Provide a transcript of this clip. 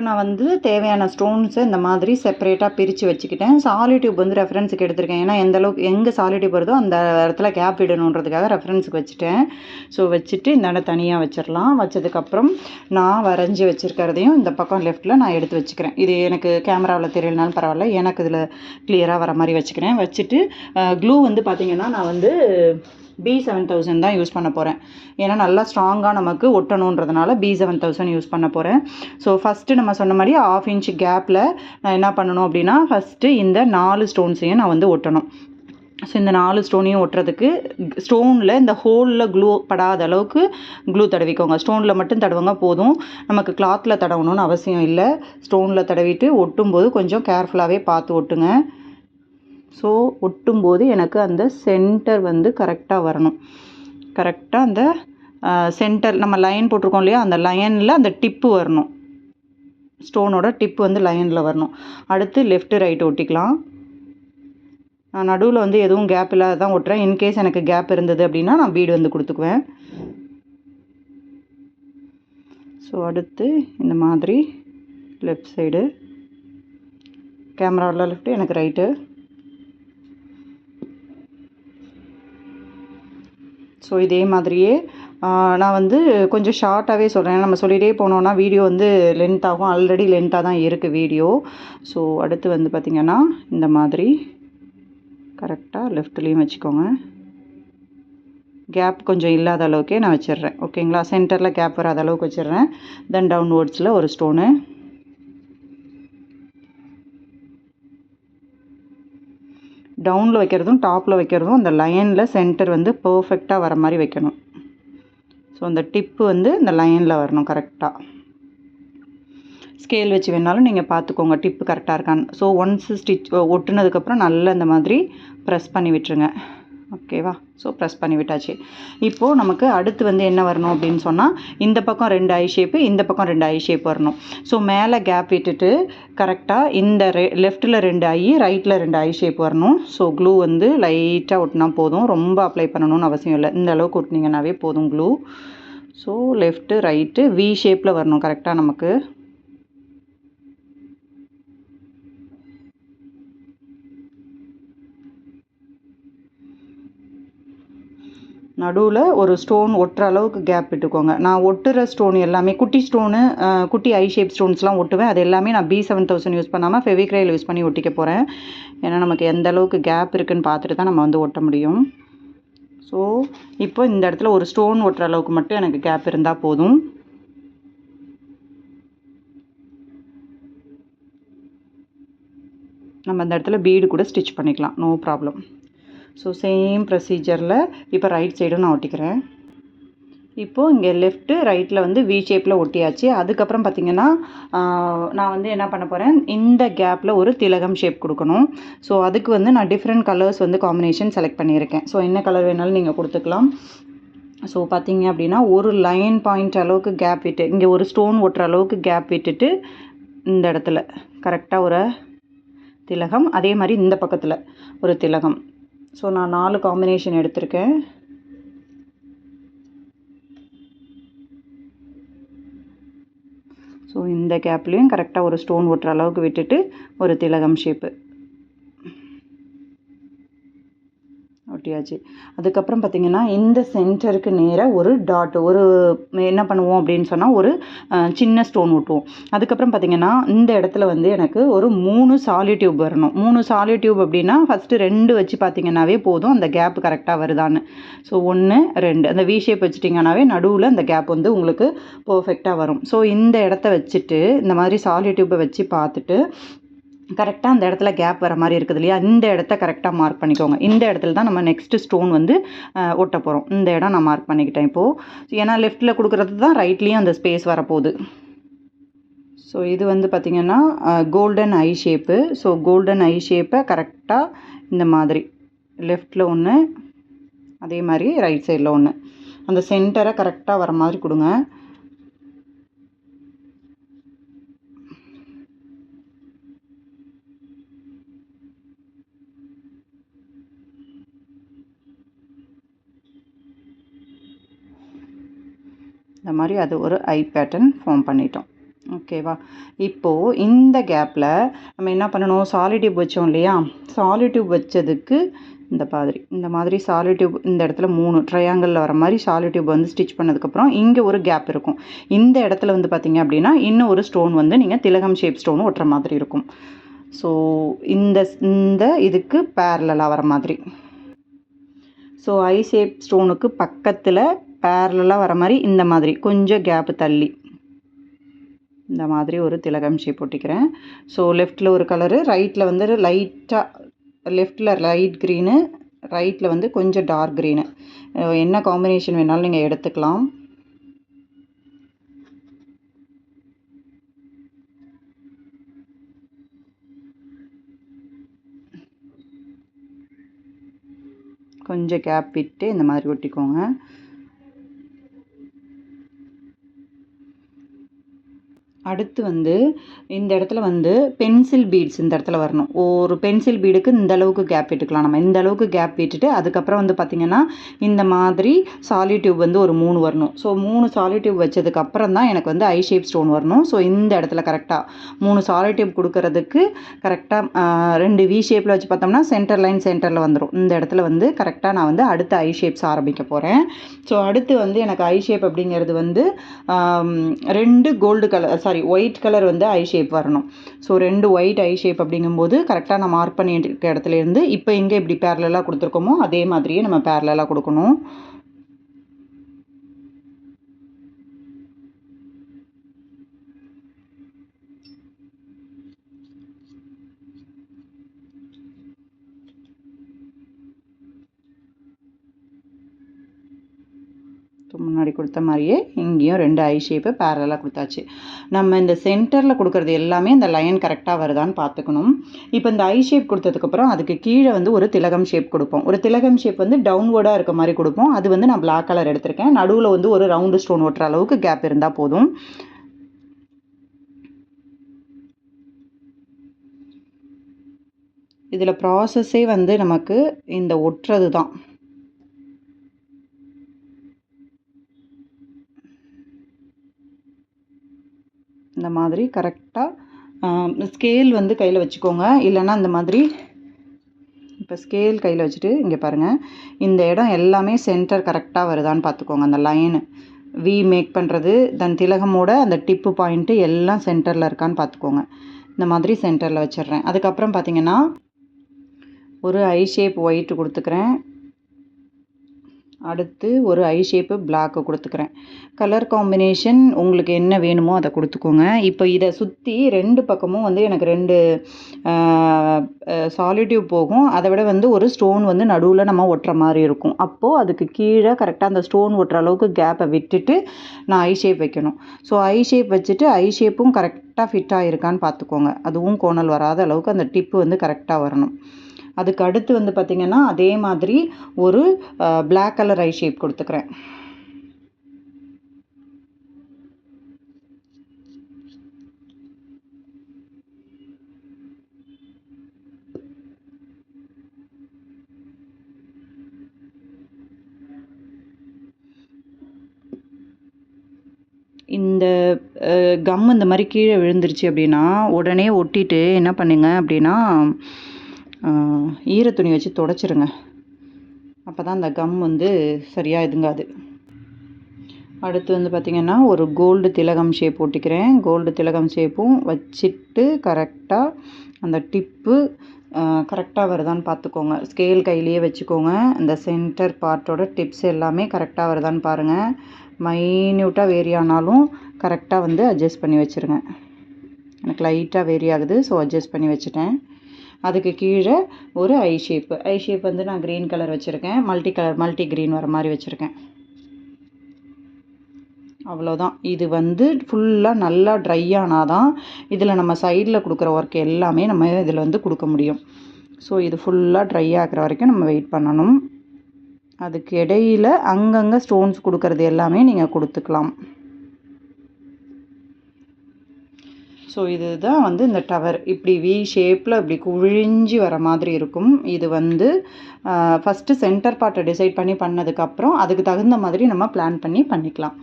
நான் வந்து தேவையான ஸ்டோன்ஸை இந்த மாதிரி செப்பரேட்டாக பிரித்து வச்சுக்கிட்டேன். சாலி டியூப் வந்து ரெஃபரன்ஸுக்கு எடுத்திருக்கேன். ஏன்னா எந்த அளவுக்கு எங்கே சாலி டியூப் வருதோ அந்த இடத்துல கேப் விடணுன்றதுக்காக ரெஃபரன்ஸுக்கு வச்சுட்டேன். ஸோ வச்சுட்டு இந்த இடம் தனியாக வச்சிடலாம். வச்சதுக்கப்புறம் நான் வரைஞ்சி வச்சுருக்கிறதையும் இந்த பக்கம் லெஃப்ட்டில் நான் எடுத்து வச்சுக்கிறேன். இது எனக்கு கேமராவில் தெரியலனாலும் பரவாயில்ல, எனக்கு இதில் கிளியராக வர மாதிரி வச்சுக்கிறேன். வச்சுட்டு க்ளூ வந்து பார்த்திங்கன்னா நான் வந்து B7000 தான் யூஸ் பண்ண போகிறேன். ஏன்னா நல்லா ஸ்ட்ராங்காக நமக்கு ஒட்டணுன்றதுனால B7000 யூஸ் பண்ண போகிறேன். ஸோ ஃபஸ்ட்டு நம்ம சொன்ன மாதிரி 1/2 இன்ச் கேப்பில் நான் என்ன பண்ணணும் அப்படின்னா, ஃபஸ்ட்டு இந்த 4 ஸ்டோன்ஸையும் நான் வந்து ஒட்டணும். ஸோ இந்த 4 ஸ்டோனையும் ஒட்டுறதுக்கு ஸ்டோனில் இந்த ஹோலில் க்ளூ படாத அளவுக்கு க்ளூ தடவிக்கோங்க. ஸ்டோனில் மட்டும் தடவுங்க போதும், நமக்கு கிளாத்தில் தடவணும்னு அவசியம் இல்லை. ஸ்டோனில் தடவிட்டு ஒட்டும்போது கொஞ்சம் கேர்ஃபுல்லாகவே பார்த்து ஒட்டுங்க. ஸோ ஒட்டும்போது எனக்கு அந்த சென்டர் வந்து கரெக்டாக வரணும். கரெக்டாக அந்த சென்டர் நம்ம லைன் போட்டிருக்கோம் இல்லையா, அந்த லைனில் அந்த டிப்பு வரணும். ஸ்டோனோட டிப்பு வந்து லைனில் வரணும். அடுத்து லெஃப்ட்டு ரைட்டு ஒட்டிக்கலாம். நான் நடுவில் வந்து எதுவும் கேப் இல்லாத தான் ஒட்டுறேன். இன்கேஸ் எனக்கு கேப் இருந்தது அப்படின்னா நான் பீடு வந்து கொடுத்துக்குவேன். ஸோ அடுத்து இந்த மாதிரி லெஃப்ட் சைடு, கேமராவில் லெஃப்ட்டு, எனக்கு ரைட்டு. ஸோ இதே மாதிரியே நான் வந்து கொஞ்சம் ஷார்ட்டாகவே சொல்கிறேன். நம்ம சொல்லிகிட்டே போனோன்னா வீடியோ வந்து லென்த் ஆகும். ஆல்ரெடி லென்த்தாக தான் இருக்குது வீடியோ. ஸோ அடுத்து வந்து பார்த்திங்கன்னா இந்த மாதிரி கரெக்டாக லெஃப்ட்லேயும் வச்சுக்கோங்க. கேப் கொஞ்சம் இல்லாத அளவுக்கே நான் வச்சிடுறேன். ஓகேங்களா, சென்டரில் கேப் வராத அளவுக்கு வச்சிடுறேன். தென் டவுன்வர்ட்ஸில் ஒரு ஸ்டோனு. டவுனில் வைக்கிறதும் டாப்பில் வைக்கிறதும் அந்த லைனில் சென்டர் வந்து பர்ஃபெக்டாக வர மாதிரி வைக்கணும். ஸோ அந்த டிப்பு வந்து இந்த லைனில் வரணும் கரெக்டாக. ஸ்கேல் வச்சு வேணாலும் நீங்கள் பார்த்துக்கோங்க டிப்பு கரெக்டாக இருக்கான்னு. ஸோ ஒன்ஸ் ஸ்டிச் ஒட்டுனதுக்கப்புறம் நல்லா இந்த மாதிரி ப்ரெஸ் பண்ணி விட்டுருங்க. ஓகேவா, ஸோ ப்ரெஸ் பண்ணி விட்டாச்சு. இப்போது நமக்கு அடுத்து வந்து என்ன வரணும் அப்படின்னு சொன்னால், இந்த பக்கம் 2 ஐ ஷேப்பு, இந்த பக்கம் 2 ஐ ஷேப் வரணும். ஸோ மேலே கேப் விட்டுட்டு கரெக்டாக இந்த லெஃப்ட்டில் 2 ஐ, ரைட்டில் 2 ஐ ஷேப் வரணும். ஸோ க்ளூ வந்து லைட்டாக ஒட்டினா போதும், ரொம்ப அப்ளை பண்ணணும்னு அவசியம் இல்லை. இந்த அளவுக்கு ஒட்டினீங்கன்னாவே போதும் glue. So left right V ஷேப்பில் வரணும் கரெக்டாக நமக்கு. நடுவில் ஒரு ஸ்டோன் ஒட்டுற அளவுக்கு கேப் விட்டுக்கோங்க. நான் ஒட்டுற ஸ்டோன் எல்லாமே குட்டி ஸ்டோனு, குட்டி ஐ ஷேப் ஸ்டோன்ஸ்லாம் ஒட்டுவேன். அது எல்லாமே நான் B7000 யூஸ் பண்ணாமல் ஃபெவிக்ரைல் யூஸ் பண்ணி ஒட்டிக்க போகிறேன். ஏன்னா நமக்கு எந்த அளவுக்கு கேப் இருக்குதுன்னு பார்த்துட்டு தான் நம்ம வந்து ஒட்ட முடியும். ஸோ இப்போ இந்த இடத்துல ஒரு ஸ்டோன் ஒட்டுற அளவுக்கு மட்டும் எனக்கு கேப் இருந்தால் போதும். நம்ம அந்த இடத்துல பீடு கூட ஸ்டிச் பண்ணிக்கலாம், நோ ப்ராப்ளம். ஸோ சேம் ப்ரொசீஜரில் இப்போ ரைட் சைடும் நான் ஒட்டிக்கிறேன். இப்போது இங்கே லெஃப்ட்டு ரைட்டில் வந்து வி ஷேப்பில் ஒட்டியாச்சு. அதுக்கப்புறம் பார்த்திங்கன்னா நான் வந்து என்ன பண்ண போகிறேன், இந்த கேப்பில் ஒரு திலகம் ஷேப் கொடுக்கணும். ஸோ அதுக்கு வந்து நான் டிஃப்ரெண்ட் கலர்ஸ் வந்து காம்பினேஷன் செலக்ட் பண்ணியிருக்கேன். ஸோ என்ன கலர் வேணாலும் நீங்கள் கொடுத்துக்கலாம். ஸோ பார்த்திங்க அப்படின்னா ஒரு லைன் பாயிண்ட் அளவுக்கு கேப் விட்டு, இங்கே ஒரு ஸ்டோன் ஒட்டுற அளவுக்கு கேப் விட்டுட்டு இந்த இடத்துல கரெக்டாக ஒரு திலகம், அதே மாதிரி இந்த பக்கத்தில் ஒரு திலகம். ஸோ நான் 4 காம்பினேஷன் எடுத்திருக்கேன். ஸோ இந்த கேப்லேயும் கரெக்டாக ஒரு ஸ்டோன் ஒட்டுற அளவுக்கு விட்டுட்டு ஒரு திலகம் ஷேப்பு ஒட்டியாச்சு. அதுக்கப்புறம் பார்த்திங்கன்னா இந்த சென்டருக்கு நேராக ஒரு டாட், ஒரு என்ன பண்ணுவோம் அப்படின்னு சொன்னால் ஒரு சின்ன ஸ்டோன் ஒட்டுவோம். அதுக்கப்புறம் பார்த்திங்கன்னா இந்த இடத்துல வந்து எனக்கு ஒரு 3 சாலி டியூப் வரணும். 3 சாலி டியூப் அப்படின்னா ஃபஸ்ட்டு 2 வச்சு பார்த்திங்கன்னாவே போதும், அந்த கேப் கரெக்டாக வருதான்னு. ஸோ 1 2 அந்த வி ஷேப் வச்சுட்டிங்கன்னாவே நடுவில் அந்த கேப் வந்து உங்களுக்கு பர்ஃபெக்டாக வரும். ஸோ இந்த இடத்த வச்சுட்டு இந்த மாதிரி சாலி டியூப்பை வச்சு பார்த்துட்டு கரெக்டாக அந்த இடத்துல கேப் வர மாதிரி இருக்குது இல்லையா, இந்த இடத்த கரெக்டாக மார்க் பண்ணிக்கோங்க. இந்த இடத்துல தான் நம்ம நெக்ஸ்ட்டு ஸ்டோன் வந்து ஒட்ட போகிறோம். இந்த இடம் நான் மார்க் பண்ணிக்கிட்டேன் இப்போது. ஏன்னா லெஃப்ட்டில் கொடுக்குறது தான் ரைட்லேயும் அந்த ஸ்பேஸ் வரப்போகுது. ஸோ இது வந்து பார்த்திங்கன்னா கோல்டன் ஐ ஷேப்பு. ஸோ கோல்டன் ஐ ஷேப்பை கரெக்டாக இந்த மாதிரி லெஃப்ட்டில் ஒன்று, அதே மாதிரி ரைட் சைடில் ஒன்று, அந்த சென்டரை கரெக்டாக வர மாதிரி கொடுங்க. இந்த மாதிரி அது ஒரு ஐ பேட்டர்ன் ஃபார்ம் பண்ணிட்டோம். ஓகேவா? இப்போது இந்த கேப்பில் நம்ம என்ன பண்ணணும், சாலிட் டியூப் வச்சோம் இல்லையா, சாலிட் டியூப் வச்சதுக்கு இந்த மாதிரி சாலிட் டியூப் இந்த இடத்துல 3 ட்ரையாங்கிளில் வர மாதிரி சாலிட் டியூப் வந்து ஸ்டிச் பண்ணதுக்கப்புறம் இங்கே ஒரு கேப் இருக்கும். இந்த இடத்துல வந்து பார்த்திங்க அப்படின்னா இன்னும் ஒரு ஸ்டோன் வந்து நீங்கள் திலகம் ஷேப் ஸ்டோன் ஒட்டுற மாதிரி இருக்கும். ஸோ இந்த இதுக்கு பேரலாக வர மாதிரி, ஸோ ஐ ஷேப் ஸ்டோனுக்கு பக்கத்தில் பேரலாக வர மாதிரி இந்த மாதிரி கொஞ்சம் கேப்பு தள்ளி இந்த மாதிரி ஒரு திலகம் ஷேப் ஒட்டிக்கிறேன். ஸோ லெஃப்ட்டில் ஒரு கலரு, ரைட்டில் வந்து லைட்டாக லெஃப்ட்டில் லைட் க்ரீனு, ரைட்டில் வந்து கொஞ்சம் டார்க் க்ரீனு, என்ன காம்பினேஷன் வேணாலும் நீங்கள் எடுத்துக்கலாம். கொஞ்சம் கேப் விட்டு இந்த மாதிரி ஒட்டிக்கோங்க. அடுத்து வந்து இந்த இடத்துல வந்து பென்சில் பீட்ஸ் இந்த இடத்துல வரணும். ஒரு பென்சில் பீடுக்கு இந்த அளவுக்கு கேப் விட்டுக்கலாம். நம்ம இந்த அளவுக்கு கேப் விட்டுட்டு அதுக்கப்புறம் வந்து பார்த்திங்கன்னா இந்த மாதிரி சாலிட் டியூப் வந்து ஒரு 3 வரணும். ஸோ 3 சாலிட் டியூப் வச்சதுக்கப்புறம் தான் எனக்கு வந்து ஐ ஷேப் ஸ்டோன் வரணும். ஸோ இந்த இடத்துல கரெக்டாக 3 சாலிட் டியூப் கொடுக்கறதுக்கு கரெக்டாக 2 வி ஷேப்பில் வச்சு பார்த்தோம்னா சென்டர் லைன் சென்டரில் வந்துடும். இந்த இடத்துல வந்து கரெக்டாக நான் வந்து அடுத்த ஐ ஷேப்ஸ் ஆரம்பிக்க போகிறேன். ஸோ அடுத்து வந்து எனக்கு ஐ ஷேப் அப்படிங்கிறது வந்து 2 கோல்டு கலர் ஒயிட் கலர் வந்து ஐ ஷேப் வரணும். ஸோ 2 ஒயிட் ஐ ஷேப் அப்படிங்கும்போது கரெக்டாக நான் மார்க் பண்ணியிருக்க இடத்துலேருந்து இப்போ எங்கே இப்படி பேரலாக கொடுத்துருக்கோமோ அதே மாதிரியே நம்ம பேரலாக கொடுக்கணும். முன்னாடி கொடுத்த மாதிரியே இங்கேயும் 2 ஐ ஷேப்பு பேரலாக கொடுத்தாச்சு. நம்ம இந்த சென்டரில் கொடுக்குறது எல்லாமே இந்த லைன் கரெக்டாக வருதான்னு பார்த்துக்கணும். இப்போ இந்த ஐ ஷேப் கொடுத்ததுக்கப்புறம் அதுக்கு கீழே வந்து ஒரு திலகம் ஷேப் கொடுப்போம். ஒரு திலகம் ஷேப் வந்து டவுன்வோர்டாக இருக்க மாதிரி கொடுப்போம். அது வந்து நான் பிளாக் கலர் எடுத்திருக்கேன். நடுவில் வந்து ஒரு ரவுண்டு ஸ்டோன் ஒட்டுற அளவுக்கு கேப் இருந்தால் போதும். இதில் ப்ராசஸே வந்து நமக்கு இந்த ஒட்டுறது தான். இந்த மாதிரி கரெக்டாக ஸ்கேல் வந்து கையில் வச்சுக்கோங்க. இல்லைன்னா இந்த மாதிரி இப்போ ஸ்கேல் கையில் வச்சுட்டு இங்கே பாருங்கள், இந்த இடம் எல்லாமே சென்டர் கரெக்டாக வருதான்னு பார்த்துக்கோங்க. அந்த லைனு வி மேக் பண்ணுறது தன் திலகமோட அந்த டிப்பு பாயிண்ட்டு எல்லாம் சென்டரில் இருக்கான்னு பார்த்துக்கோங்க. இந்த மாதிரி சென்டரில் வச்சிடுறேன். அதுக்கப்புறம் பார்த்திங்கன்னா ஒரு ஐ ஷேப் ஒயிட்டு கொடுத்துக்கிறேன். அடுத்து ஒரு ஐ ஷேப்பு பிளாக்கு கொடுத்துக்கிறேன். கலர் காம்பினேஷன் உங்களுக்கு என்ன வேணுமோ அதை கொடுத்துக்கோங்க. இப்போ இதை சுற்றி 2 பக்கமும் வந்து எனக்கு 2 சாலிட் டியூப் போகும். அதை விட வந்து ஒரு ஸ்டோன் வந்து நடுவில் நம்ம ஒட்டுற மாதிரி இருக்கும். அப்போது அதுக்கு கீழே கரெக்டாக அந்த ஸ்டோன் ஒட்டுற அளவுக்கு கேப்பை விட்டுட்டு நான் ஐ ஷேப் வைக்கணும். ஸோ ஐ ஷேப் வச்சுட்டு ஐ ஷேப்பும் கரெக்டாக ஃபிட் ஆகிருக்கான்னு பார்த்துக்கோங்க. அதுவும் கோணல் வராத அளவுக்கு அந்த டிப்பு வந்து கரெக்டாக வரணும். அதுக்கு அடுத்து வந்து பார்த்திங்கன்னா அதே மாதிரி ஒரு பிளாக் கலர் ஐ ஷேப் கொடுத்துக்கிறேன். இந்த கம் இந்த மாதிரி கீழே விழுந்துருச்சு அப்படின்னா உடனே ஒட்டிட்டு என்ன பண்ணுங்க அப்படின்னா ஈர துணி வச்சு துடைச்சிருங்க. அப்போ தான் அந்த கம் வந்து சரியாக இதுங்காது. அடுத்து வந்து பார்த்திங்கன்னா ஒரு கோல்டு திலகம் ஷேப் ஒட்டிக்கிறேன். கோல்டு திலகம் ஷேப்பும் வச்சுட்டு கரெக்டாக அந்த டிப்பு கரெக்டாக வருதான்னு பார்த்துக்கோங்க. ஸ்கேல் கையிலேயே வச்சுக்கோங்க. அந்த சென்டர் பார்ட்டோட டிப்ஸ் எல்லாமே கரெக்டாக வருதான்னு பாருங்கள். மைன்யூட்டாக வேரி ஆனாலும் கரெக்டாக வந்து அட்ஜஸ்ட் பண்ணி வச்சுருங்க. எனக்கு லைட்டாக வேரி ஆகுது, ஸோ அட்ஜஸ்ட் பண்ணி வச்சுட்டேன். அதுக்கு கீழே ஒரு ஐ ஷேப் வந்து நான் க்ரீன் கலர் வச்சுருக்கேன். மல்டி க்ரீன் வர மாதிரி வச்சுருக்கேன். அவ்வளோதான். இது வந்து ஃபுல்லாக நல்லா ட்ரை ஆனால் தான் இதில் நம்ம சைடில் கொடுக்குற ஒர்க் எல்லாமே நம்ம இதில் வந்து கொடுக்க முடியும். ஸோ இது ஃபுல்லாக ட்ரை ஆகிற வரைக்கும் நம்ம வெயிட் பண்ணணும். அதுக்கு இடையில் அங்கங்கே ஸ்டோன்ஸ் கொடுக்கறது எல்லாமே நீங்கள் கொடுத்துக்கலாம். ஸோ இதுதான் வந்து இந்த டவர் இப்படி வி ஷேப்பில் இப்படி குழிஞ்சி வர மாதிரி இருக்கும். இது வந்து ஃபஸ்ட்டு சென்டர் பார்ட்டை டிசைட் பண்ணதுக்கப்புறம் அதுக்கு தகுந்த மாதிரி நம்ம பிளான் பண்ணிக்கலாம்.